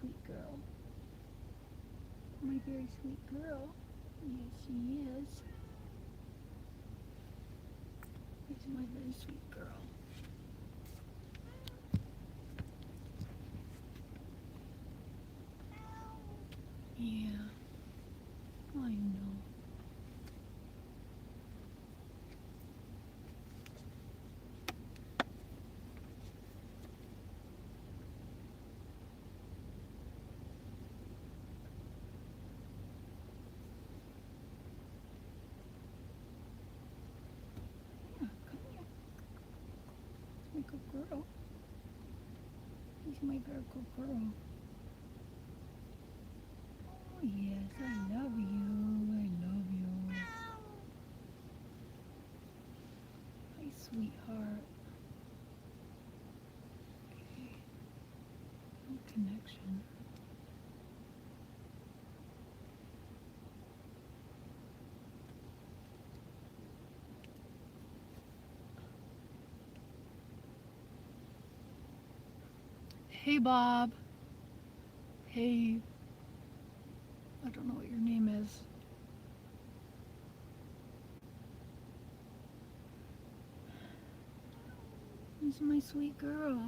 sweet girl. My very sweet girl. Yes, she is. She's my very sweet girl. Yeah, I know. Yeah, come here. It's my good girl. He's my very good girl. Oh, yes, I love you. I love you. My sweetheart. Okay. No connection. Hey, Bob. Hey. I don't know what your name is. He's my sweet girl.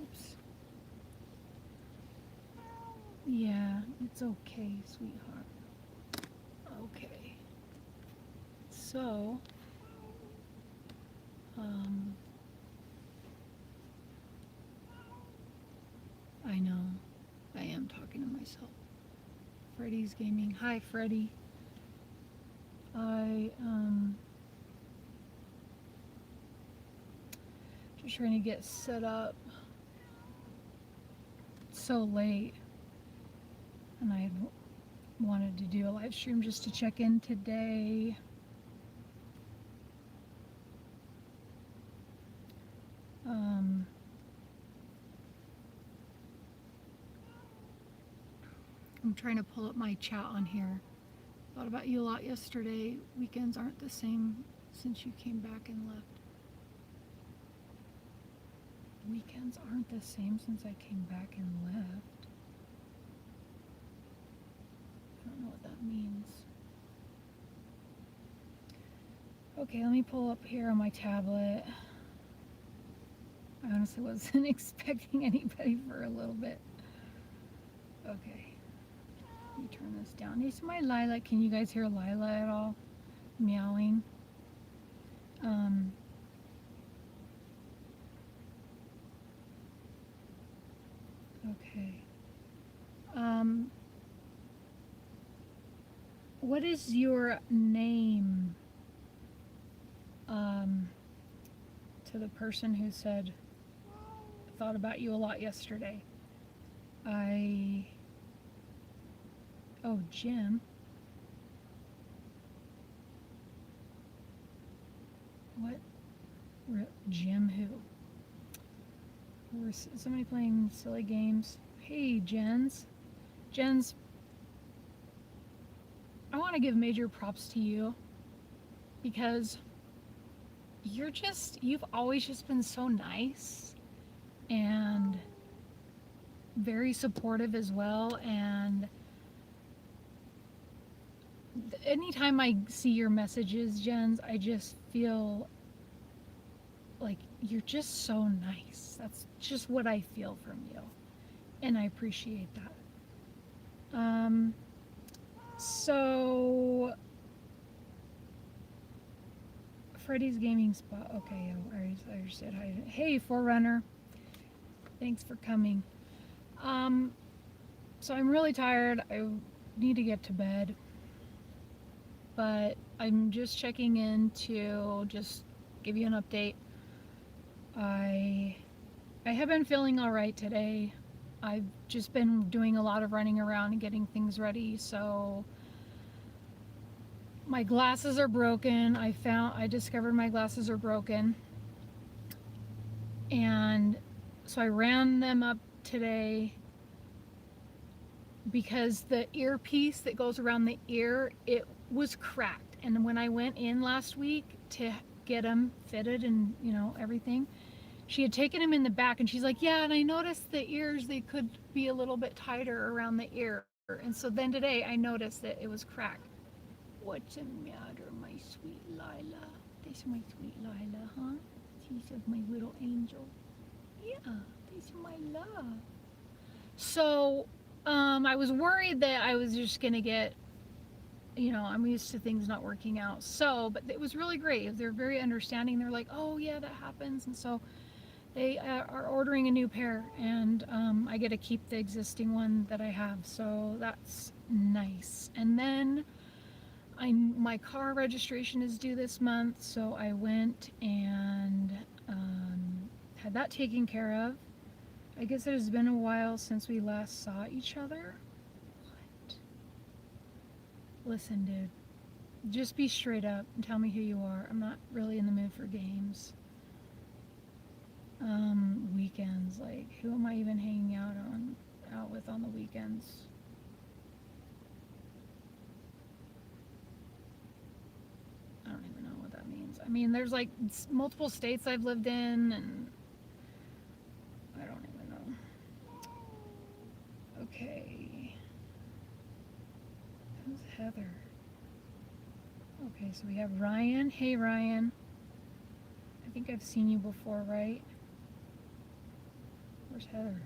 Oops. Yeah, it's okay, sweetheart. Okay. So, um, I know I am talking to myself. Freddy's Gaming. Hi, Freddy. I, just trying to get set up. It's so late. And I wanted to do a live stream just to check in today. I'm trying to pull up my chat on here. Thought about you a lot yesterday. Weekends aren't the same since you came back and left. Weekends aren't the same since I came back and left. I don't know what that means. Okay, let me pull up here on my tablet. I honestly wasn't expecting anybody for a little bit. Okay. Let me turn this down. Is my Lila, can you guys hear Lila at all? Meowing. Okay. What is your name? To the person who said, thought about you a lot yesterday. Oh, Jim. What? Jim who? Is somebody playing silly games? Hey, Jens. Jens, I want to give major props to you because you've always just been so nice and very supportive as well. And anytime I see your messages, Jens, I just feel like you're just so nice. That's just what I feel from you. And I appreciate that. So Freddy's Gaming Spot. Okay, I already said hi. Hey, Forerunner. Thanks for coming. So I'm really tired. I need to get to bed. But I'm just checking in to just give you an update. I have been feeling all right today. I've just been doing a lot of running around and getting things ready. So my glasses are broken. I discovered my glasses are broken. And so I ran them up today because the earpiece that goes around the ear, it was cracked. And when I went in last week to get him fitted and, you know, everything. She had taken him in the back, and she's like, yeah, and I noticed the ears, they could be a little bit tighter around the ear. And so then today I noticed that it was cracked. What's the matter, my sweet Lila? This my sweet Lila, huh? She's my little angel. Yeah, this is my love. So, I was worried that I was just gonna get, you know, I'm used to things not working out. So, but it was really great. They're very understanding. They're like, oh yeah, that happens. And so they are ordering a new pair, and I get to keep the existing one that I have. So that's nice. And then my car registration is due this month, so I went and had that taken care of. I guess it has been a while since we last saw each other. What? Listen, dude, just be straight up and tell me who you are. I'm not really in the mood for games. Weekends, like, who am I even hanging out with on the weekends? I don't even know what that means. I mean, there's like multiple states I've lived in, and I don't even know. Okay. Who's Heather? Okay, so we have Ryan. Hey, Ryan. I think I've seen you before, right? Where's Heather?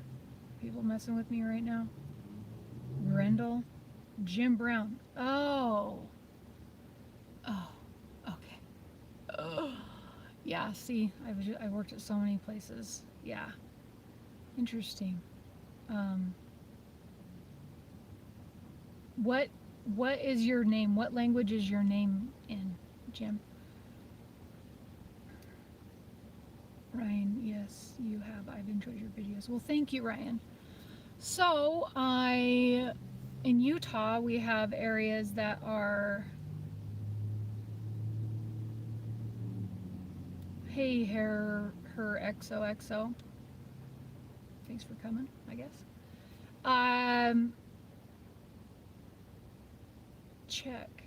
People messing with me right now? Grendel? Jim Brown. Oh. Oh. Okay. Oh. Yeah, see, I worked at so many places. Yeah. Interesting. What is your name? What language is your name in, Jim? Ryan, yes, you have. I've enjoyed your videos. Well, thank you, Ryan. So, in Utah, we have areas that are, hey, her XOXO. Thanks for coming, I guess. Check.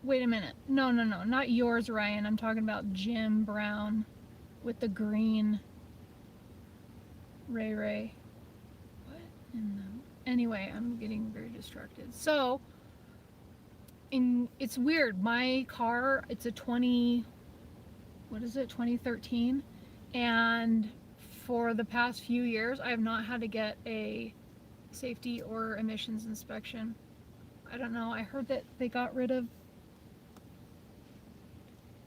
Wait a minute. No, not yours, Ryan. I'm talking about Jim Brown with the green Ray. What in the... Anyway, I'm getting very distracted. So, it's weird. My car, it's a 2013, and for the past few years, I have not had to get a safety or emissions inspection. I don't know. I heard that they got rid of,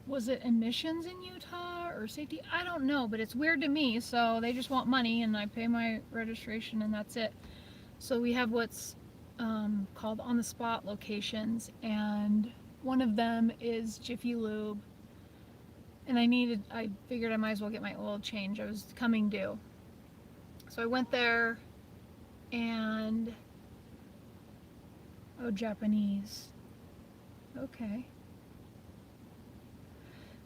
was it emissions in Utah or safety? I don't know, but it's weird to me. So they just want money, and I pay my registration, and that's it. So we have what's called on-the-spot locations, and one of them is Jiffy Lube. And I figured I might as well get my oil change. I was coming due. So I went there, and, oh, Japanese. Okay.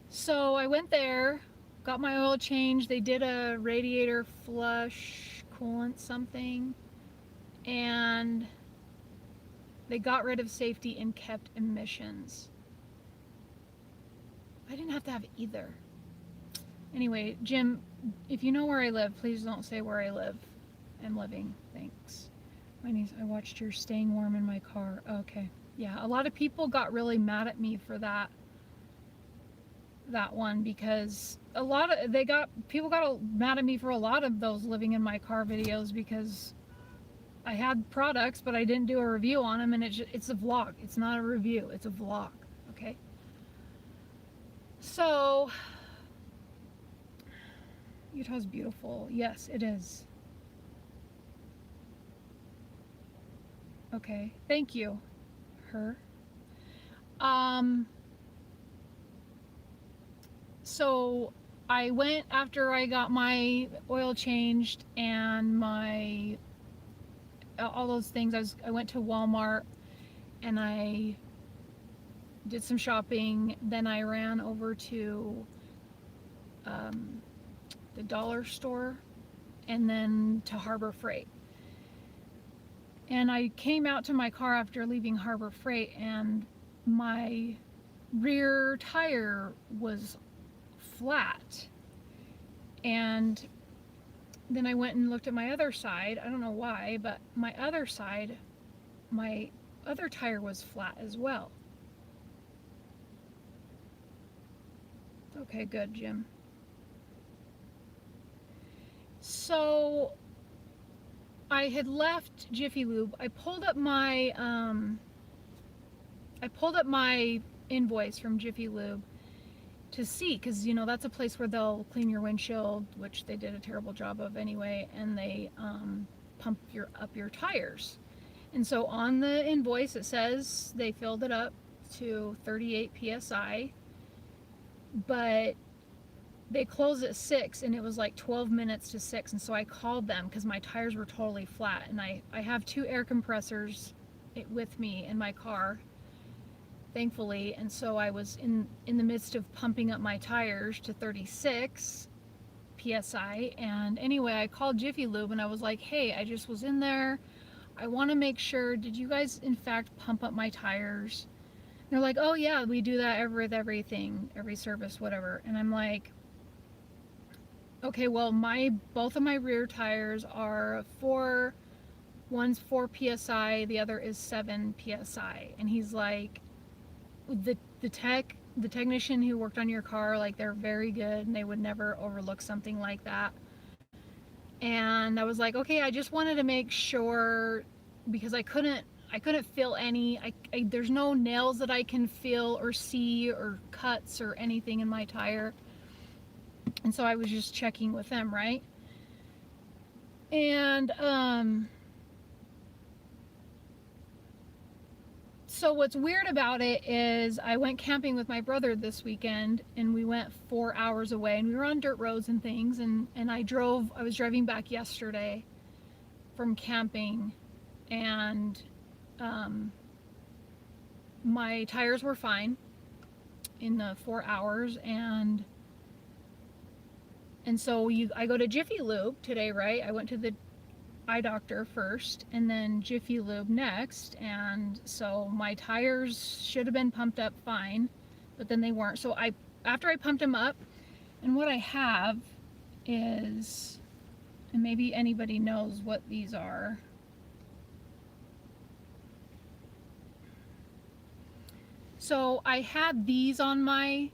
So I went there, got my oil change. They did a radiator flush, coolant something, and they got rid of safety and kept emissions. I didn't have to have either. Anyway, Jim, if you know where I live, please don't say where I live. I'm living. Thanks. My niece, I watched your staying warm in my car. Okay. Yeah, a lot of people got really mad at me for that one, because people got mad at me for a lot of those living in my car videos, because I had products but I didn't do a review on them, and it's a vlog. It's not a review, it's a vlog. Okay. So Utah's beautiful. Yes, it is. Okay, thank you. Her. So I went after I got my oil changed and all those things. I went to Walmart and I did some shopping. Then I ran over to the dollar store and then to Harbor Freight. And I came out to my car after leaving Harbor Freight, and my rear tire was flat. And then I went and looked at my other side. I don't know why, but my other side, my other tire was flat as well. Okay, good, Jim. So I had left Jiffy Lube. I pulled up my invoice from Jiffy Lube to see, because you know that's a place where they'll clean your windshield, which they did a terrible job of anyway, and they pump up your tires. And so on the invoice it says they filled it up to 38 psi, but they closed at 6 and it was like 12 minutes to 6. And so I called them because my tires were totally flat, and I have 2 air compressors with me in my car, thankfully. And so I was in the midst of pumping up my tires to 36 psi. And anyway, I called Jiffy Lube and I was like, hey, I just was in there, I want to make sure, did you guys in fact pump up my tires? And they're like, oh yeah, we do that with everything, every service, whatever. And I'm like, okay, well, both of my rear tires are one's 4 psi, the other is 7 psi. And he's like, the technician who worked on your car, like, they're very good and they would never overlook something like that. And I was like, okay, I just wanted to make sure, because I couldn't feel any, there's no nails that I can feel or see or cuts or anything in my tire. And so I was just checking with them, right? And so what's weird about it is I went camping with my brother this weekend, and we went 4 hours away, and we were on dirt roads and things, and I was driving back yesterday from camping, and my tires were fine in the 4 hours, and so I go to Jiffy Lube today, right? I went to the eye doctor first and then Jiffy Lube next, and so my tires should have been pumped up fine, but then they weren't. So after I pumped them up, and what I have is, and maybe anybody knows what these are. So I had these on my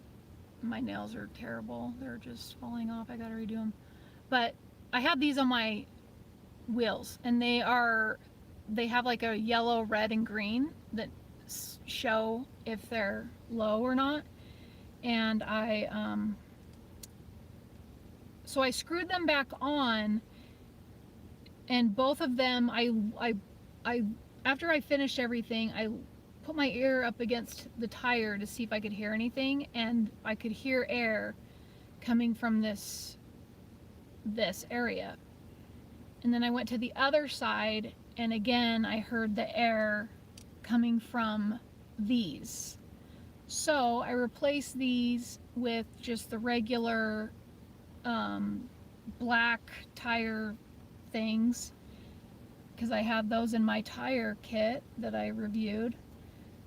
nails are terrible. They're just falling off. I gotta redo them. But I had these on my wheels, and they have like a yellow, red, and green that show if they're low or not. And so I screwed them back on, and both of them, after I finished everything, I put my ear up against the tire to see if I could hear anything, and I could hear air coming from this area. And then I went to the other side, and again I heard the air coming from these. So I replaced these with just the regular black tire things, because I have those in my tire kit that I reviewed.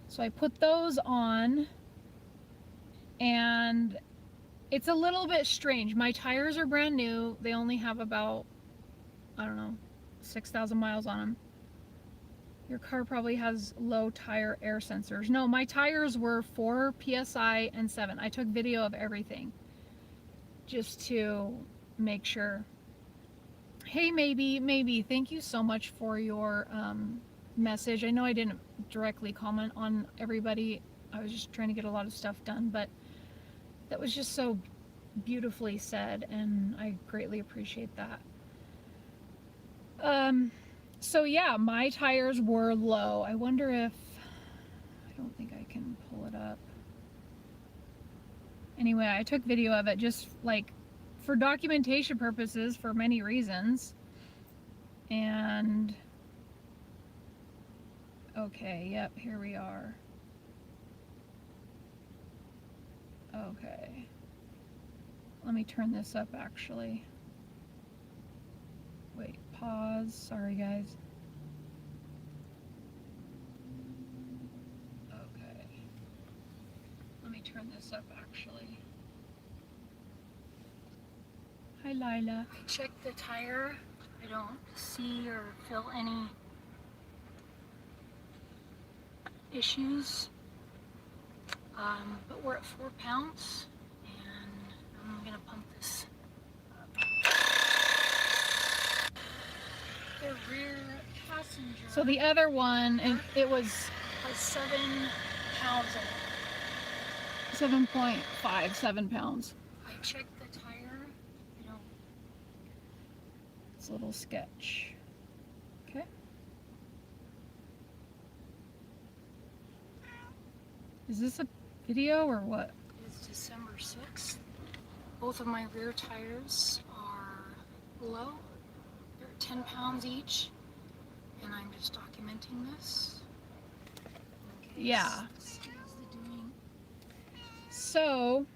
So I put those on, and it's a little bit strange. My tires are brand new. They only have about, I don't know, 6,000 miles on them. Your car probably has low tire air sensors. No, my tires were 4 psi and 7. I took video of everything just to make sure. Hey, maybe, thank you so much for your message. I know I didn't directly comment on everybody. I was just trying to get a lot of stuff done, but that was just so beautifully said, and I greatly appreciate that. So yeah, my tires were low. I wonder if, I don't think I can pull it up. Anyway, I took video of it just like for documentation purposes for many reasons. And okay, yep, here we are. Okay. Let me turn this up actually. Wait, pause. Sorry guys. Okay. me turn this up actually. Hi, Lila. I checked the tire. I don't see or feel any issues. But we're at 4 pounds, and I'm gonna pump this up. The rear passenger. So the other one, it was 7 pounds in it. 7.57 pounds. I checked the tire. It's a little sketch. Okay. Is this a video or what? It's December 6th. Both of my rear tires are low. They're 10 pounds each. And I'm just documenting this. Yeah. So,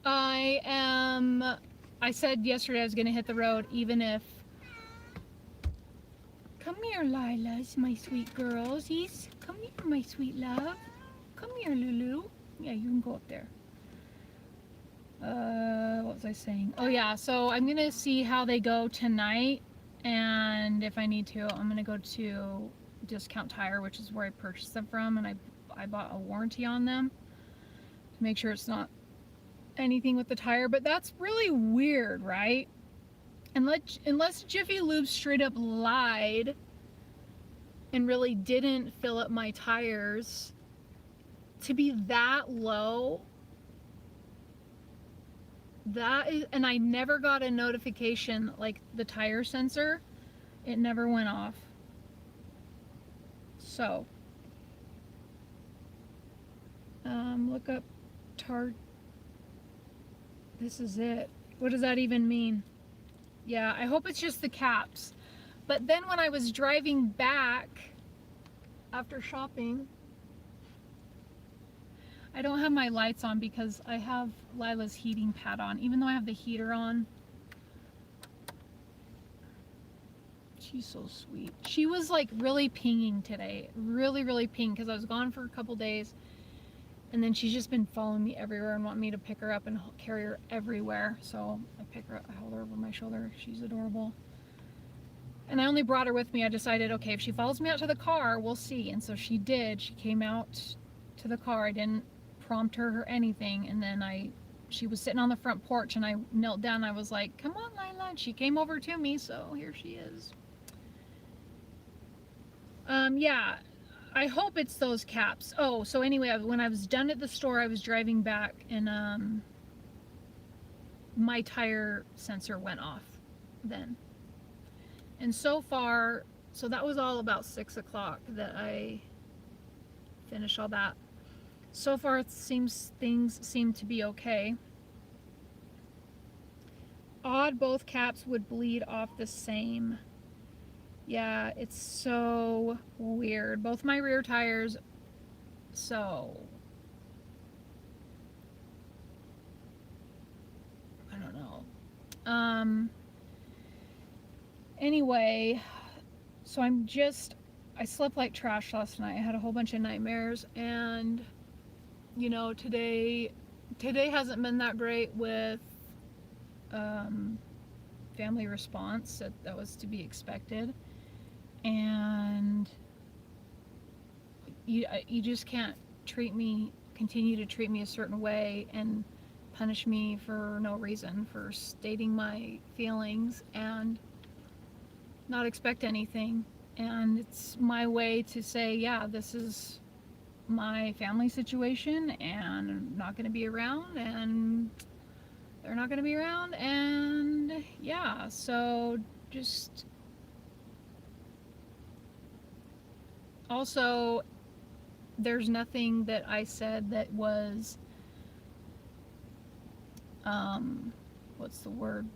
I said yesterday I was going to hit the road even if... Come here, Lila's, my sweet girlsies. Come here, my sweet love. Come here, Lulu. Yeah, you can go up there. What was I saying? Oh yeah, so I'm gonna see how they go tonight, and if I need to, I'm gonna go to Discount Tire, which is where I purchased them from, and I bought a warranty on them to make sure it's not anything with the tire. But that's really weird, right? Unless Jiffy Lube straight up lied and really didn't fill up my tires, to be that low, that is, and I never got a notification, like the tire sensor, it never went off. So, look up this is it. What does that even mean? Yeah, I hope it's just the caps. But then when I was driving back after shopping, I don't have my lights on because I have Lila's heating pad on, even though I have the heater on. She's so sweet. She was like really pinging today. Really, really pinging because I was gone for a couple days. And then she's just been following me everywhere and wanting me to pick her up and carry her everywhere. So I pick her up, I hold her over my shoulder. She's adorable. And I only brought her with me. I decided, okay, if she follows me out to the car, we'll see. And so she did. She came out to the car. I didn't prompt her or anything. And then she was sitting on the front porch and I knelt down. I was like, come on, Lila. And she came over to me. So here she is. Yeah. I hope it's those caps. Oh, so anyway, when I was done at the store, I was driving back and my tire sensor went off then. And so far, so that was all about 6 o'clock that I finished all that. So far, things seem to be okay. Odd, both caps would bleed off the same. Yeah, it's so weird. Both my rear tires, so I don't know. Anyway, so I slept like trash last night. I had a whole bunch of nightmares, and you know, today hasn't been that great with family response. That was to be expected. And you just can't continue to treat me a certain way and punish me for no reason, for stating my feelings and not expect anything. And it's my way to say, yeah, this is my family situation and I'm not going to be around and they're not going to be around, and yeah, so just... Also, there's nothing that I said that was, what's the word?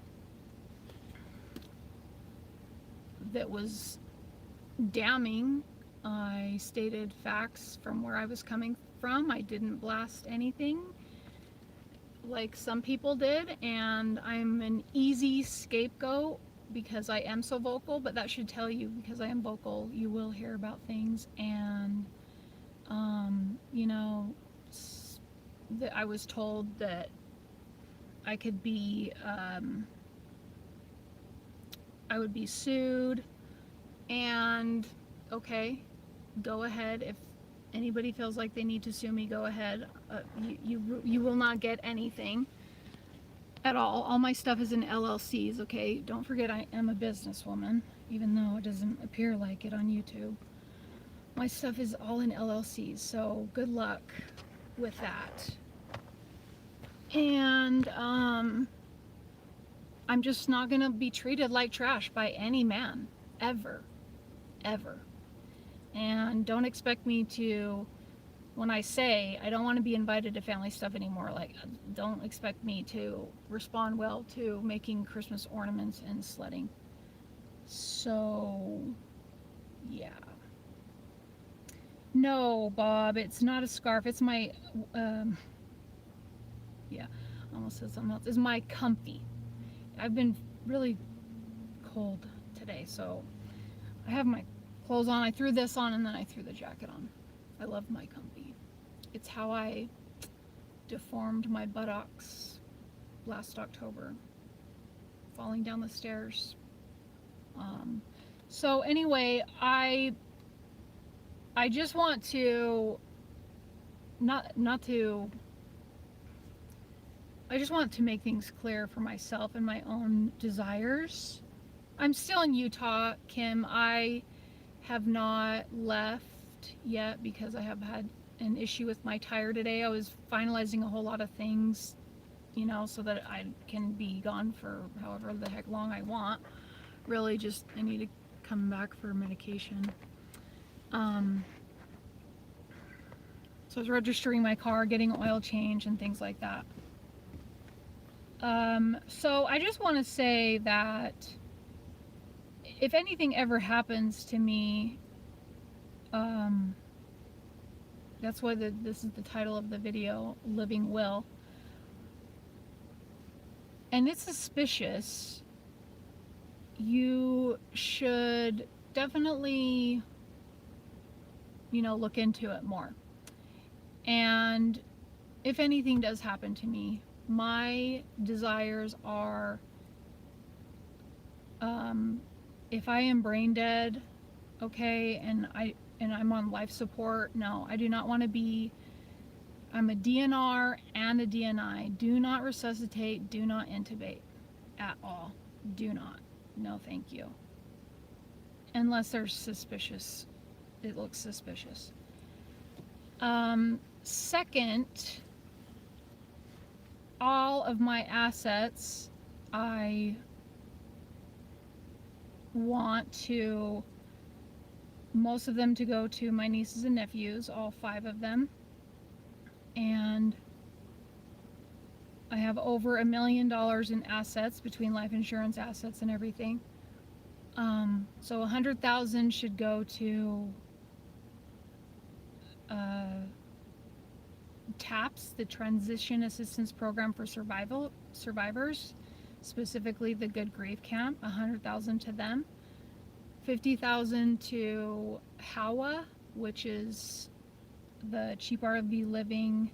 That was damning. I stated facts from where I was coming from. I didn't blast anything like some people did, and I'm an easy scapegoat because I am so vocal, but that should tell you, because I am vocal, you will hear about things, and you know, that I was told that I could be, I would be sued, and okay, go ahead. If anybody feels like they need to sue me, go ahead. You will not get anything at all. All my stuff is in LLCs, okay? Don't forget I am a businesswoman, even though it doesn't appear like it on YouTube. My stuff is all in LLCs, so good luck with that. And I'm just not gonna be treated like trash by any man, ever, ever. And don't expect me to, when I say I don't want to be invited to family stuff anymore, like, don't expect me to respond well to making Christmas ornaments and sledding. So, yeah. No, Bob, it's not a scarf. It's my, yeah, I almost said something else. It's my comfy. I've been really cold today, so I have my clothes on. I threw this on and then I threw the jacket on. I love my comfy. It's how I deformed my buttocks last October, falling down the stairs. So anyway, I just want to I just want to make things clear for myself and my own desires. I'm still in Utah, Kim. I have not left yet because I have had an issue with my tire today. I was finalizing a whole lot of things, you know, so that I can be gone for however the heck long I want. Really, just I need to come back for medication. So I was registering my car, getting oil change and things like that. So I just want to say that if anything ever happens to me, that's why this is the title of the video, Living Will. And it's suspicious. You should definitely, look into it more. And if anything does happen to me, my desires are, if I am brain dead, okay, and I'm on life support, no, I do not want to be. I'm a DNR and a DNI. Do not resuscitate, do not intubate at all. Do not. No, thank you. Unless they're suspicious. It looks suspicious. Second, all of my assets, I want to, most of them to go to my nieces and nephews, all 5 of them. And I have over $1 million in assets between life insurance assets and everything. So 100,000 should go to TAPS, the Transition Assistance Program for Survivors, specifically the Good Grief Camp. 100,000 to them. 50,000 to HAWA, which is the Cheap RV Living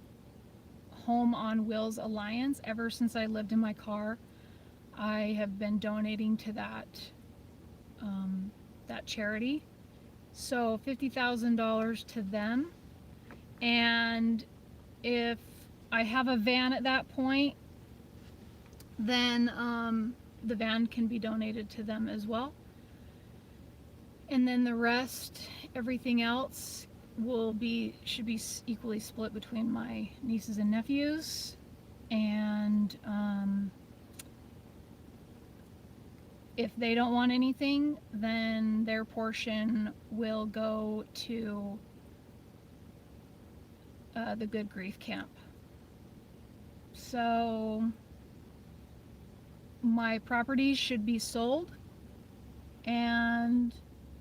Home on Wheels Alliance. Ever since I lived in my car, I have been donating to that charity. So $50,000 to them. And if I have a van at that point, then the van can be donated to them as well. And then the rest, everything else, should be equally split between my nieces and nephews. And if they don't want anything, then their portion will go to the Good Grief Camp. So my properties should be sold, and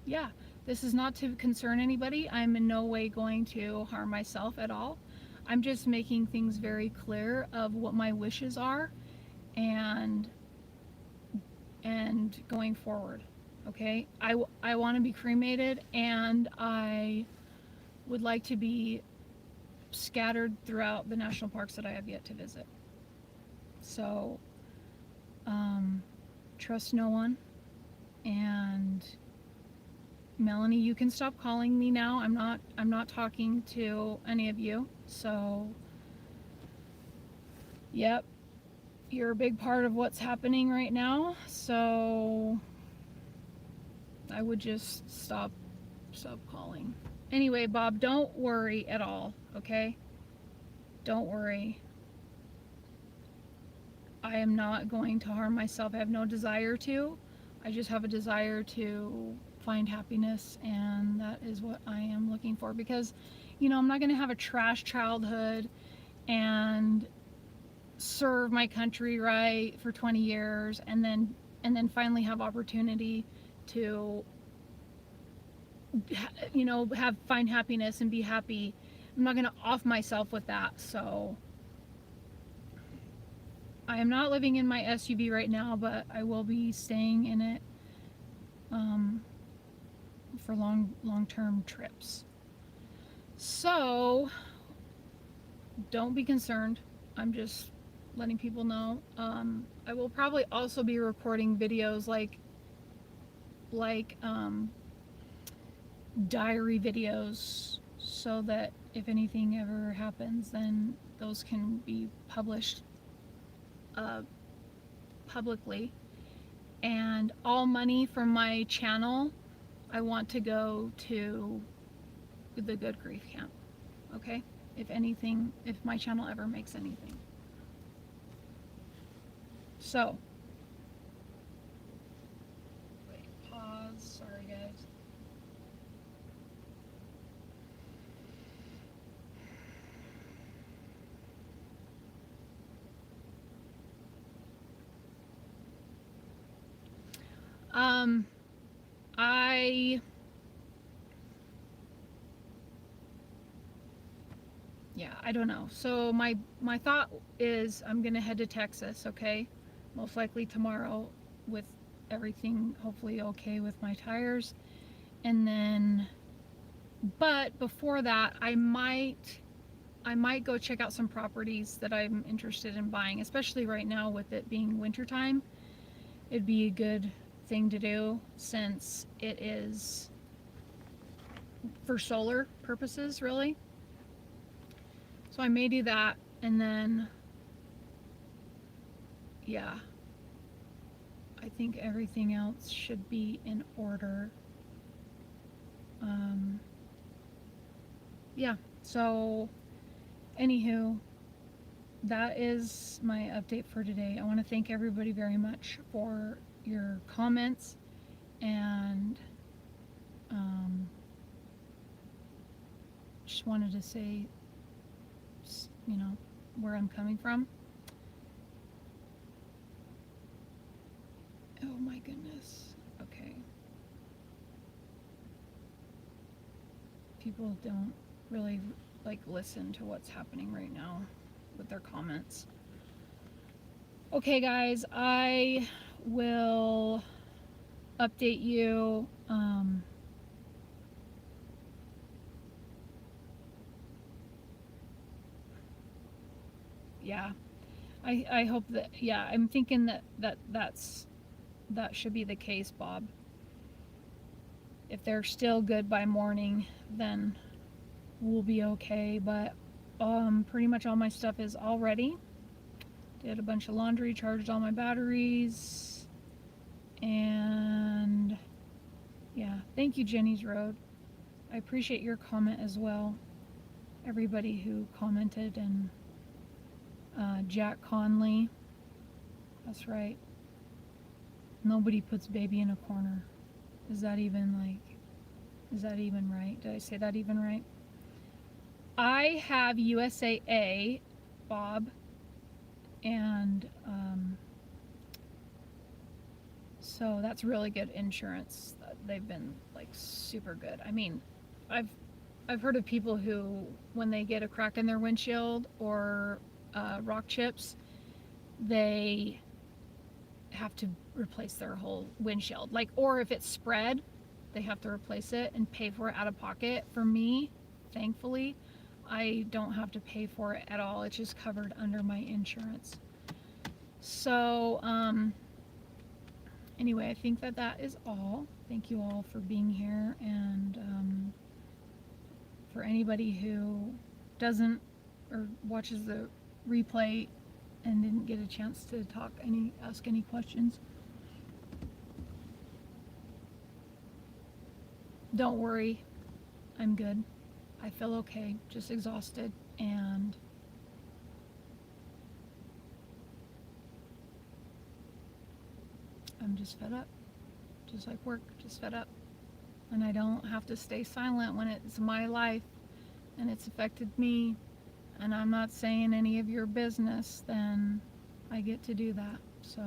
yeah, this is not to concern anybody. I'm in no way going to harm myself at all. I'm just making things very clear of what my wishes are and going forward. Okay, I want to be cremated, and I would like to be scattered throughout the national parks that I have yet to visit. So, trust no one. And Melanie, you can stop calling me now. I'm not talking to any of you. So, yep, you're a big part of what's happening right now. So, I would just stop calling. Anyway, Bob, don't worry at all, okay? Don't worry. I am not going to harm myself. I have no desire to. I just have a desire to find happiness, and that is what I am looking for, because, you know, I'm not going to have a trash childhood and serve my country right for 20 years and then finally have opportunity to, you know, find happiness and be happy. I'm not going to off myself with that. So I am not living in my SUV right now, but I will be staying in it for long-term trips. So don't be concerned. I'm just letting people know. I will probably also be recording videos like diary videos, so that if anything ever happens, then those can be published publicly. And all money from my channel, I want to go to the Good Grief Camp. Okay? If anything, if my channel ever makes anything. So, wait, pause. Sorry, guys. I don't know. So my thought is I'm gonna head to Texas, okay? Most likely tomorrow, with everything hopefully okay with my tires. And then, but before that, I might go check out some properties that I'm interested in buying, especially right now with it being wintertime. It'd be a good thing to do, since it is for solar purposes, really. So I may do that, and then, yeah, I think everything else should be in order. Yeah, so anywho, that is my update for today. I want to thank everybody very much for your comments, and just wanted to say, you know, where I'm coming from. Oh my goodness. Okay. People don't really like listen to what's happening right now with their comments. Okay, guys, I will update you. Yeah, I hope that, yeah, I'm thinking that should be the case, Bob. If they're still good by morning, then we'll be okay. But pretty much all my stuff is all ready. Did a bunch of laundry, charged all my batteries, and yeah, thank you, Jenny's Road. I appreciate your comment as well, everybody who commented, and Jack Conley, that's right. Nobody puts baby in a corner. Is that even right? Did I say that even right? I have USAA, Bob, and so that's really good insurance. They've been like super good. I mean, I've heard of people who, when they get a crack in their windshield or rock chips, they have to replace their whole windshield. Like, or if it's spread, they have to replace it and pay for it out of pocket. For me, thankfully, I don't have to pay for it at all. It's just covered under my insurance. So, anyway, I think that is all. Thank you all for being here, and for anybody who doesn't or watches the replay and didn't get a chance to ask any questions, don't worry, I'm good. I feel okay, just exhausted, and I'm just fed up, just like work, just fed up. And I don't have to stay silent when it's my life and it's affected me, and I'm not saying any of your business, then I get to do that. So,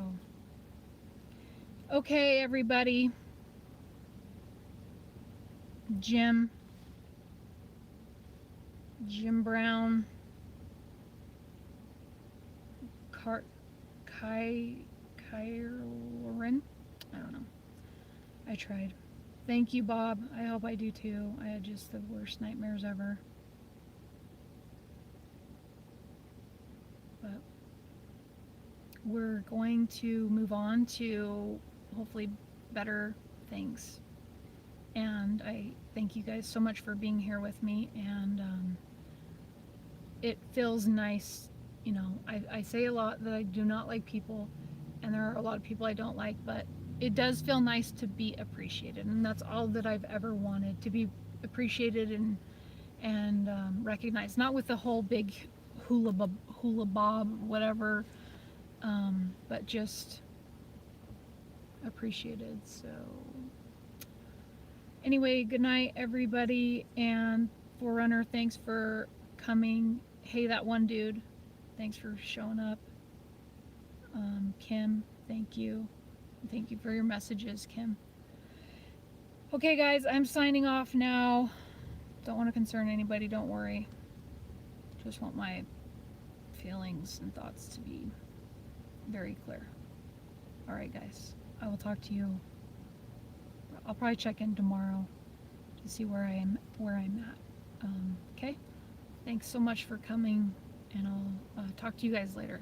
okay, everybody. Jim Brown, Kyron, I don't know. I tried. Thank you, Bob. I hope I do too. I had just the worst nightmares ever. But we're going to move on to hopefully better things. And I thank you guys so much for being here with me. And it feels nice. You know, I say a lot that I do not like people, and there are a lot of people I don't like, but it does feel nice to be appreciated, and that's all that I've ever wanted, to be appreciated and recognized, not with the whole big hula bob, whatever, but just appreciated. So anyway, good night, everybody, and Forerunner, thanks for coming. Hey, that one dude, thanks for showing up. Kim, thank you. Thank you for your messages, Kim. Okay, guys, I'm signing off now. Don't want to concern anybody, don't worry. Just want my feelings and thoughts to be very clear. All right, guys, I will talk to you. I'll probably check in tomorrow to see where I'm at. Okay, thanks so much for coming, and I'll talk to you guys later.